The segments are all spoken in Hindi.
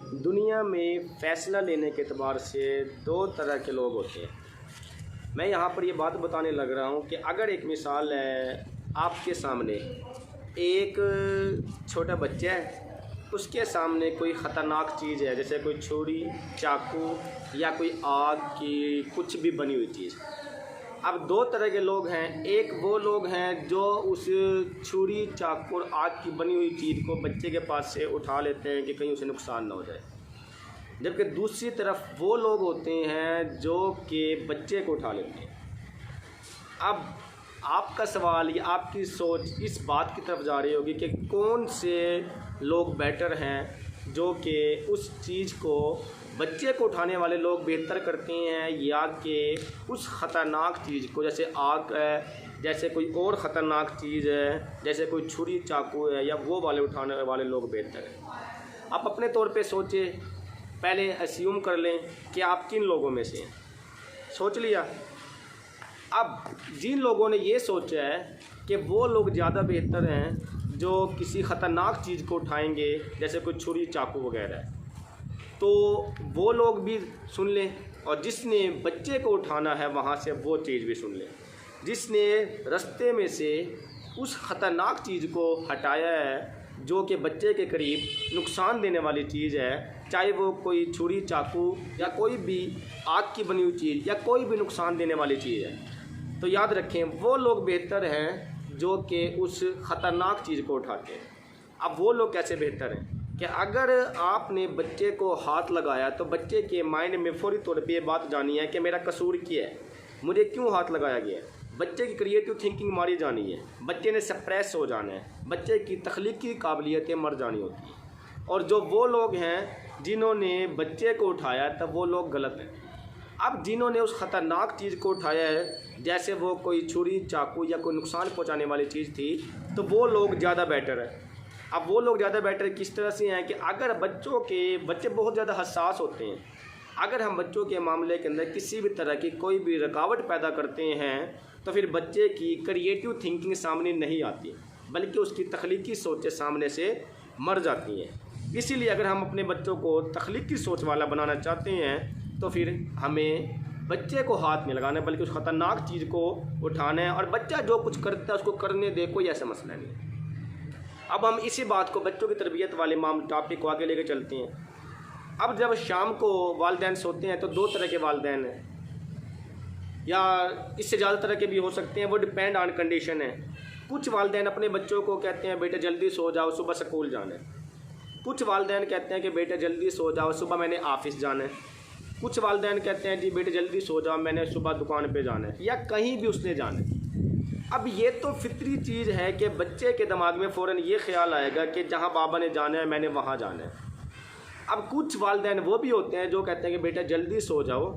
दुनिया में फ़ैसला लेने के एतबार से दो तरह के लोग होते हैं। मैं यहाँ पर ये बात बताने लग रहा हूँ कि अगर एक मिसाल है आपके सामने एक छोटा बच्चा है, उसके सामने कोई ख़तरनाक चीज़ है, जैसे कोई छुरी, चाकू या कोई आग की कुछ भी बनी हुई चीज़। अब दो तरह के लोग हैं। एक वो लोग हैं जो उस छुरी, चाकू और आग की बनी हुई चीज़ को बच्चे के पास से उठा लेते हैं कि कहीं उसे नुकसान ना हो जाए, जबकि दूसरी तरफ वो लोग होते हैं जो कि बच्चे को उठा लेते हैं। अब आपका सवाल या आपकी सोच इस बात की तरफ जा रही होगी कि कौन से लोग बेटर हैं, जो कि उस चीज़ को बच्चे को उठाने वाले लोग बेहतर करते हैं या कि उस ख़तरनाक चीज़ को, जैसे आग है, जैसे कोई और ख़तरनाक चीज़ है, जैसे कोई छुरी चाकू है, या वो वाले उठाने वाले लोग बेहतर हैं। आप अपने तौर पे सोचें, पहले अस्यूम कर लें कि आप किन लोगों में से हैं। सोच लिया। अब जिन लोगों ने ये सोचा है कि वो लोग ज़्यादा बेहतर हैं जो किसी ख़तरनाक चीज़ को उठाएंगे, जैसे कोई छुरी चाकू वगैरह, तो वो लोग भी सुन लें, और जिसने बच्चे को उठाना है वहाँ से वो चीज़ भी सुन लें। जिसने रास्ते में से उस ख़तरनाक चीज़ को हटाया है जो कि बच्चे के करीब नुकसान देने वाली चीज़ है, चाहे वो कोई छुरी चाकू या कोई भी आग की बनी हुई चीज़ या कोई भी नुकसान देने वाली चीज़ है, तो याद रखें वो लोग बेहतर हैं जो कि उस ख़तरनाक चीज़ को उठाते हैं। अब वो लोग कैसे बेहतर हैं कि अगर आपने बच्चे को हाथ लगाया तो बच्चे के माइंड में फौरी तौर पे ये बात जानी है कि मेरा कसूर क्या है, मुझे क्यों हाथ लगाया गया है। बच्चे की क्रिएटिव थिंकिंग मारी जानी है, बच्चे ने सप्रेस हो जाना है, बच्चे की तख्लीकी काबिलियतें मर जानी होती हैं। और जो वो लोग हैं जिन्होंने बच्चे को उठाया तब वो लोग गलत हैं। अब जिन्होंने उस ख़तरनाक चीज़ को उठाया है, जैसे वो कोई छुरी चाकू या कोई नुकसान पहुंचाने वाली चीज़ थी, तो वो लोग ज़्यादा बेटर है। अब वो लोग ज़्यादा बेटर किस तरह से हैं कि अगर बच्चे बहुत ज़्यादा हसास होते हैं, अगर हम बच्चों के मामले के अंदर किसी भी तरह की कोई भी रुकावट पैदा करते हैं तो फिर बच्चे की क्रिएटिव थिंकिंग सामने नहीं आती, बल्कि उसकी तख्लीकी सोचें सामने से मर जाती हैं। इसीलिए अगर हम अपने बच्चों को तख्लीकी सोच वाला बनाना चाहते हैं तो फिर हमें बच्चे को हाथ नहीं लगाना, बल्कि उस ख़तरनाक चीज़ को उठाना है, और बच्चा जो कुछ करता है उसको करने दे, कोई ऐसा मसला नहीं। अब हम इसी बात को बच्चों की तरबियत वाले टॉपिक को आगे लेके चलते हैं। अब जब शाम को वालिदैन सोते हैं तो दो तरह के वालिदैन हैं, या इससे ज़्यादा तरह के भी हो सकते हैं, वो डिपेंड ऑन कंडीशन है। कुछ वालिदैन अपने बच्चों को कहते हैं बेटे जल्दी सो जाओ, सुबह स्कूल जाना है। कुछ वालिदैन कहते हैं कि बेटे जल्दी सो जाओ, सुबह मैंने ऑफिस जाना है। कुछ वालिदैन कहते हैं जी बेटे जल्दी सो जाओ, मैंने सुबह दुकान पे जाना है या कहीं भी उसने जाना है। अब ये तो फितरी चीज़ है कि बच्चे के दिमाग में फ़ौरन ये ख्याल आएगा कि जहाँ बाबा ने जाना है मैंने वहाँ जाना है। अब कुछ वालिदैन वो भी होते हैं जो कहते हैं कि बेटा जल्दी सो जाओ,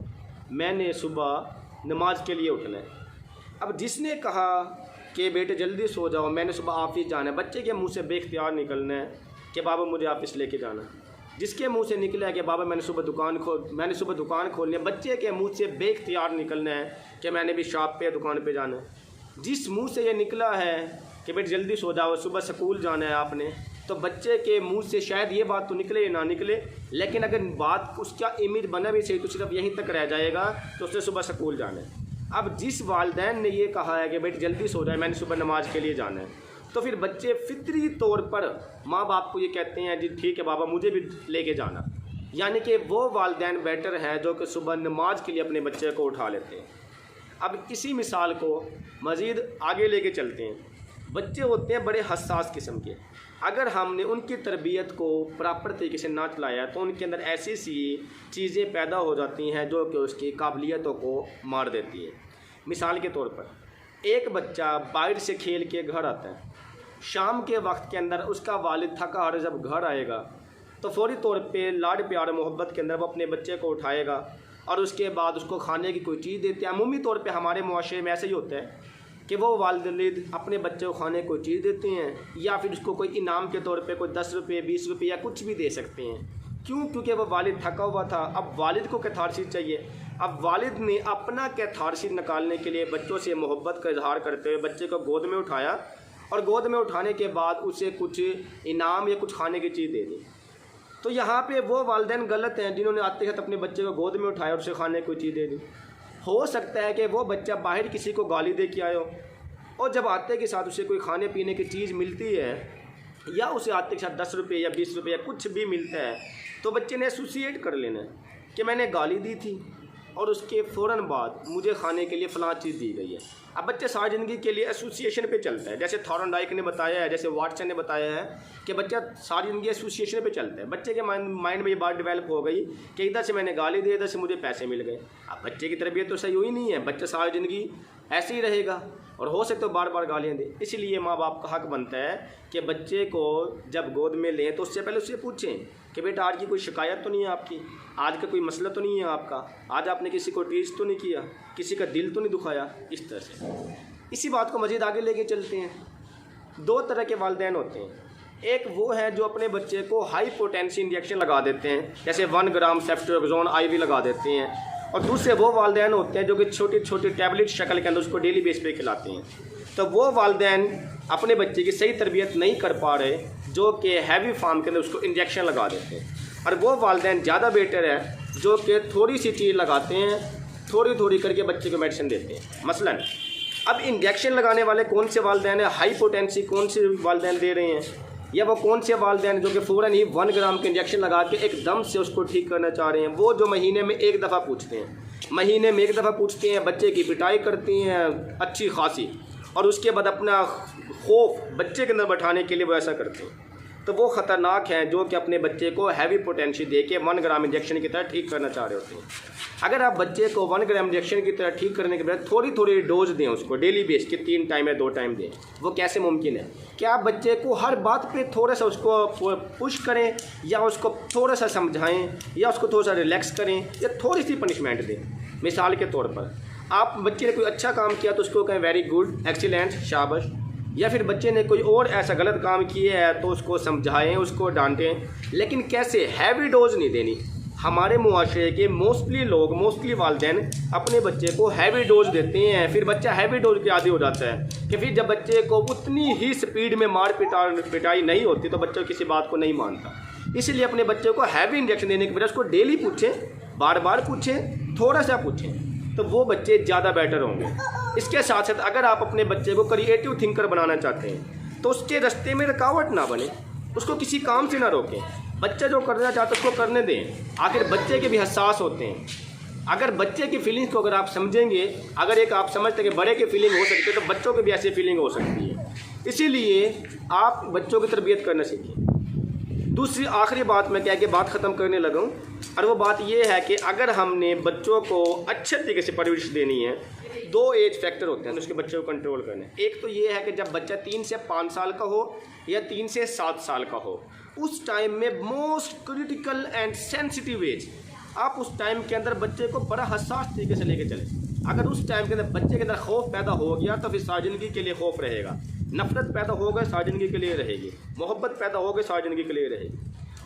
मैंने सुबह नमाज के लिए उठना है। अब जिसने कहा कि बेटे जल्दी सो जाओ, मैंने सुबह ऑफिस जाना है, बच्चे के मुँह से बेख्तियार निकलना है कि बाबा मुझे ऑफिस लेके जाना है। जिसके मुंह से निकला है कि बाबा मैंने सुबह दुकान खोलनी है, बच्चे के मुंह से बेख्तियार निकलना है कि मैंने भी शॉप पे दुकान पे जाना है। जिस मुंह से ये निकला है कि बेटे जल्दी सो जाओ, सुबह स्कूल जाना है आपने, तो बच्चे के मुंह से शायद ये बात तो निकले या ना निकले, लेकिन अगर बात उसका इमेज बना भी सही तो सिर्फ यहीं तक रह जाएगा तो उससे सुबह स्कूल जाना है। अब जिस वालिदैन ने ये कहा है कि बेटे जल्दी सो जाए, मैंने सुबह नमाज के लिए जाना है, तो फिर बच्चे फितरी तौर पर माँ बाप को ये कहते हैं जी ठीक है बाबा मुझे भी लेके जाना। यानी कि वो वालिदैन बेटर हैं जो कि सुबह नमाज के लिए अपने बच्चे को उठा लेते हैं। अब इसी मिसाल को मज़ीद आगे लेके चलते हैं। बच्चे होते हैं बड़े हसास किस्म के, अगर हमने उनकी तरबियत को प्रॉपर तरीके से ना चलाया तो उनके अंदर ऐसी सी चीज़ें पैदा हो जाती हैं जो कि उसकी काबिलियतों को मार देती है। मिसाल के तौर पर एक बच्चा बाहर से खेल के घर आता है, शाम के वक्त के अंदर उसका वालिद थका हारा जब घर आएगा तो फौरी तौर पे लाड प्यार मोहब्बत के अंदर वो अपने बच्चे को उठाएगा और उसके बाद उसको खाने की कोई चीज़ देते हैं। अमूमी तौर पे हमारे मुआशरे में ऐसा ही होता है कि वो वालिद अपने बच्चे को खाने को चीज़ देते हैं या फिर उसको कोई इनाम के तौर पे कोई 10 रुपये 20 रुपये या कुछ भी दे सकते हैं। क्यों? क्योंकि वह वालिद थका हुआ था। अब वालिद को कैथारसिस चाहिए। अब वालिद ने अपना कैथारसिस निकालने के लिए बच्चों से मोहब्बत का इजहार करते हुए बच्चे को गोद में उठाया और गोद में उठाने के बाद उसे कुछ इनाम या कुछ खाने की चीज़ दे दी। तो यहाँ पे वो वालिदैन गलत हैं जिन्होंने आते वक्त अपने बच्चे को गोद में उठाया और उसे खाने को चीज़ दे दी। हो सकता है कि वो बच्चा बाहर किसी को गाली दे के आयो और जब आते के साथ उसे कोई खाने पीने की चीज़ मिलती है या उसे आते के साथ 10 रुपये या 20 रुपये या कुछ भी मिलता है तो बच्चे ने एसोसिएट कर लेना कि मैंने गाली दी थी और उसके फ़ौरन बाद मुझे खाने के लिए फ़लाँ चीज़ दी गई है। अब बच्चे सारी ज़िंदगी के लिए एसोसिएशन पे चलता है, जैसे थॉर्नडाइक ने बताया है, जैसे वाटसन ने बताया है कि बच्चा सारी ज़िंदगी एसोसिएशन पे चलता है। बच्चे के माइंड में ये बात डेवलप हो गई कि इधर से मैंने गाली दी, इधर से मुझे पैसे मिल गए। अब बच्चे की तरबियत तो सही हुई नहीं है, बच्चा सारी ज़िंदगी ऐसे ही रहेगा और हो सकता है बार बार गालियाँ दे। इसलिए माँ बाप का हक बनता है कि बच्चे को जब गोद में लें तो उससे पहले उससे पूछें कि बेटा आज की कोई शिकायत तो नहीं है आपकी, आज का कोई मसला तो नहीं है आपका, आज आपने किसी को टीच तो नहीं किया, किसी का दिल तो नहीं दुखाया। इस तरह से इसी बात को मज़ीद आगे लेके चलते हैं। 2 तरह के वालिदैन होते हैं, एक वो है जो अपने बच्चे को हाई पोटेंसी इंजेक्शन लगा देते हैं, जैसे 1 ग्राम सेफ्ट्रियाक्सोन IV लगा देते हैं, और दूसरे वो वालिदैन होते हैं जो कि छोटी छोटी टैबलेट शक्ल के अंदर उसको डेली बेस पे खिलाते हैं। तो वो वालिदैन अपने बच्चे की सही तरबियत नहीं कर पा रहे जो कि हैवी फार्म के अंदर उसको इंजेक्शन लगा देते हैं, और वो वालिदैन ज़्यादा बेटर है जो कि थोड़ी सी चीज़ लगाते हैं, थोड़ी थोड़ी करके बच्चे को मेडिसिन देते हैं। मसलन अब इंजेक्शन लगाने वाले कौन से वालिदैन है, हाई पोटेंसी कौन से वालिदैन दे रहे हैं, या वो कौन से वालिदैन जो कि फ़ौरन ही 1 ग्राम के इंजेक्शन लगा के एकदम से उसको ठीक करना चाह रहे हैं। वो जो महीने में 1 दफ़ा पूछते हैं, बच्चे की पिटाई करती हैं अच्छी खासी, और उसके बाद अपना खौफ बच्चे के अंदर बैठाने के लिए वो ऐसा करते हैं। तो वो ख़तरनाक हैं जो कि अपने बच्चे को हैवी पोटेंशियल दे के 1 ग्राम इंजेक्शन की तरह ठीक करना चाह रहे होते हैं। अगर आप बच्चे को 1 ग्राम इंजेक्शन की तरह ठीक करने के बाद थोड़ी थोड़ी डोज दें उसको डेली बेस के 3 टाइम या 2 टाइम दें, वो कैसे मुमकिन है कि आप बच्चे को हर बात पे थोड़ा सा उसको पुश करें या उसको थोड़ा सा समझाएं या उसको थोड़ा सा रिलैक्स करें या थोड़ी सी पनिशमेंट दें। मिसाल के तौर पर आप बच्चे ने कोई अच्छा काम किया तो उसको कहें वेरी गुड, एक्सीलेंट, शाबाश, या फिर बच्चे ने कोई और ऐसा गलत काम किया है तो उसको समझाएं, उसको डांटें, लेकिन कैसे हैवी डोज नहीं देनी। हमारे मुआशरे के मोस्टली वालिदैन अपने बच्चे को हैवी डोज देते हैं, फिर बच्चा हैवी डोज के आदी हो जाता है कि फिर जब बच्चे को उतनी ही स्पीड में मार पिटाई नहीं होती तो बच्चा किसी बात को नहीं मानता। इसलिए अपने बच्चे को हैवी इंजेक्शन देने के बजाय उसको डेली पूछें, बार बार पूछें, थोड़ा सा पूछें, तो वो बच्चे ज़्यादा बेटर होंगे। इसके साथ साथ अगर आप अपने बच्चे को क्रिएटिव थिंकर बनाना चाहते हैं तो उसके रास्ते में रुकावट ना बने, उसको किसी काम से ना रोकें। बच्चा जो करना चाहता है उसको करने दें। आखिर बच्चे के भी हसास होते हैं, अगर बच्चे की फीलिंग्स को अगर आप समझेंगे, अगर एक आप समझते हैं कि बड़े की फीलिंग हो सकती है तो बच्चों की भी ऐसी फीलिंग हो सकती है। इसीलिए आप बच्चों की तरबियत करना सीखें। दूसरी आखिरी बात मैं कह के बात ख़त्म करने लगा हूँ, और वो बात ये है कि अगर हमने बच्चों को अच्छे तरीके से परवरिश देनी है, 2 एज फैक्टर होते हैं उसके बच्चे को कंट्रोल करने। एक तो ये है कि जब बच्चा 3 से 5 साल का हो या 3 से 7 साल का हो, उस टाइम में most critical and sensitive age, आप उस टाइम के अंदर बच्चे को बड़ा हसास तरीके से लेके चलें। अगर उस टाइम के अंदर बच्चे के अंदर खौफ पैदा हो गया तो फिर सारी ज़िंदगी के लिए खौफ रहेगा, नफरत पैदा हो गई सारी ज़िंदगी के लिए रहेगी, मोहब्बत पैदा हो गई सारी ज़िंदगी के लिए रहेगी।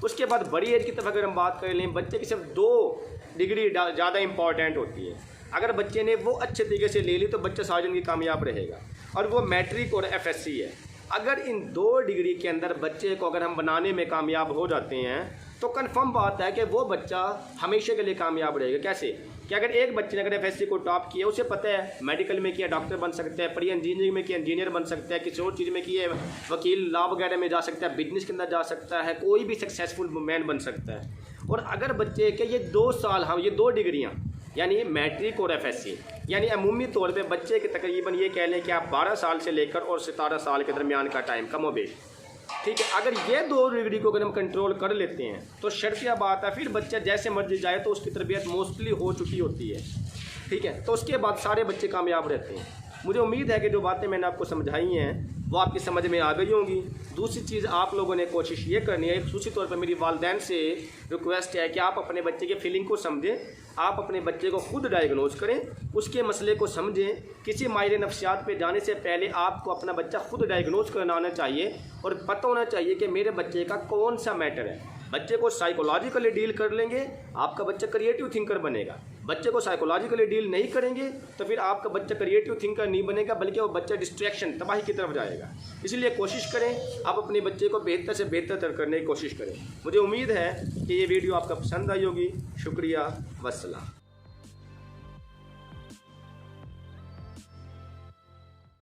उसके बाद बड़ी एज की तरफ अगर हम बात कर लें, बच्चे की सिर्फ 2 डिग्री ज़्यादा इंपॉर्टेंट होती है। अगर बच्चे ने वो अच्छे तरीके से ले ली तो बच्चा सारी ज़िंदगी कामयाब रहेगा, और वो मैट्रिक और FSC है। अगर इन 2 डिग्री के अंदर बच्चे को अगर हम बनाने में कामयाब हो जाते हैं तो कन्फर्म बात है कि वो बच्चा हमेशा के लिए कामयाब रहेगा। कैसे कि अगर एक बच्चे ने अगर FSC को टॉप किया, उसे पता है मेडिकल में किया डॉक्टर बन सकता है, प्री इंजीनियरिंग में किया इंजीनियर बन सकता है, किसी और चीज़ में किया वकील लॉ वगैरह में जा सकता है, बिजनेस के अंदर जा सकता है, कोई भी सक्सेसफुल मैन बन सकता है। और अगर बच्चे के ये 2 साल, हम ये 2 डिग्रियाँ यानी मैट्रिक और FSC, यानी अमूमी तौर पे बच्चे के तकरीबन ये कह लें कि आप 12 साल से लेकर और 17 साल के दरमियान का टाइम कम हो बेश, ठीक है। अगर ये 2 डिग्री को अगर हम कंट्रोल कर लेते हैं तो शर्तिया बात है, फिर बच्चा जैसे मर्जी जाए तो उसकी तरबियत मोस्टली हो चुकी होती है, ठीक है। तो उसके बाद सारे बच्चे कामयाब रहते हैं। मुझे उम्मीद है कि जो बातें मैंने आपको समझाई हैं वो आपकी समझ में आ गई होंगी। दूसरी चीज़ आप लोगों ने कोशिश ये करनी है, खसूसी तौर पर मेरी वालिदैन से रिक्वेस्ट है कि आप अपने बच्चे के फीलिंग को समझें, आप अपने बच्चे को खुद डायग्नोज करें, उसके मसले को समझें। किसी माहिर नफ्सियात पे जाने से पहले आपको अपना बच्चा खुद डायग्नोज करना आना चाहिए और पता होना चाहिए कि मेरे बच्चे का कौन सा मैटर है। बच्चे को साइकोलॉजिकली डील कर लेंगे, आपका बच्चा क्रिएटिव थिंकर बनेगा। बच्चे को साइकोलॉजिकली डील नहीं करेंगे तो फिर आपका बच्चा क्रिएटिव थिंकर नहीं बनेगा, बल्कि वो बच्चा डिस्ट्रैक्शन, तबाही की तरफ जाएगा। इसलिए कोशिश करें आप अपने बच्चे को बेहतर से बेहतर करने की कोशिश करें। मुझे उम्मीद है कि ये वीडियो आपका पसंद आई होगी। शुक्रिया, वस्सलाम।